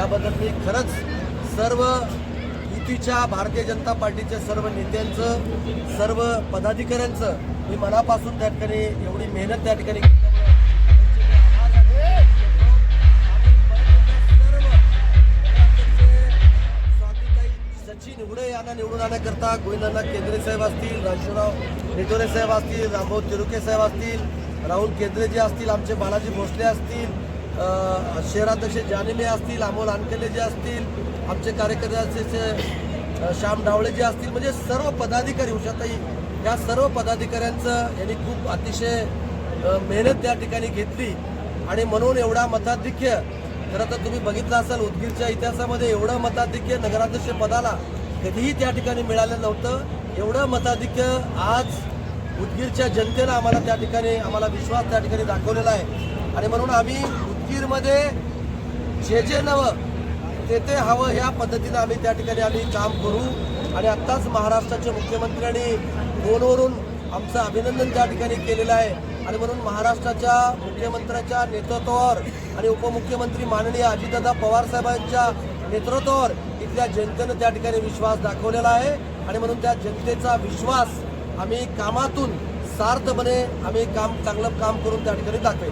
याबद्दल मी खरंच सर्व युतीच्या भारतीय जनता पार्टीच्या सर्व नेत्यांचं, सर्व पदाधिकाऱ्यांचं मी मनापासून त्या ठिकाणी एवढी मेहनत त्या ठिकाणी घेतल्यामुळे त्यांचे मी आभार व्यक्त सचिन उघडे यांना निवडून आणण्याकरता गोविंदांना केंद्रे साहेब असतील, राजूराव निटोरे साहेब असतील, रामभाऊ तिरुके साहेब असतील, राहुल केंद्रेजी असतील, आमचे बालाजी भोसले असतील, शहराध्यक्ष जानिमे असतील, अमोल अनकले जे असतील, आमचे कार्यकर्ते श्याम ढावळे जे असतील, म्हणजे सर्व पदाधिकारी उषाताई या सर्व पदाधिकाऱ्यांचं यांनी खूप अतिशय मेहनत त्या ठिकाणी घेतली आणि म्हणून एवढा मताधिक्य खरं तर तुम्ही बघितलं असाल उदगीरच्या इतिहासामध्ये एवढं मताधिक्य नगराध्यक्ष पदाला कधीही त्या ठिकाणी मिळालं नव्हतं. एवढं मताधिक्य आज उदगीरच्या जनतेनं आम्हाला त्या ठिकाणी आम्हाला विश्वास त्या ठिकाणी दाखवलेला आहे आणि म्हणून आम्ही उदगीरमध्ये जे नवं ते हवं ह्या पद्धतीनं आम्ही त्या ठिकाणी आम्ही काम करू. आणि आत्ताच महाराष्ट्राच्या मुख्यमंत्र्यांनी फोनवरून आमचं अभिनंदन त्या ठिकाणी केलेलं आहे आणि म्हणून महाराष्ट्राच्या मुख्यमंत्र्याच्या नेतृत्वावर आणि उपमुख्यमंत्री माननीय अजितदादा पवार साहेबांच्या नेतृत्वावर इथल्या जनतेनं त्या ठिकाणी विश्वास दाखवलेला आहे आणि म्हणून त्या जनतेचा विश्वास आम्ही कामातून सार्थपणे आम्ही चांगलं काम करून त्या ठिकाणी दाखवेल.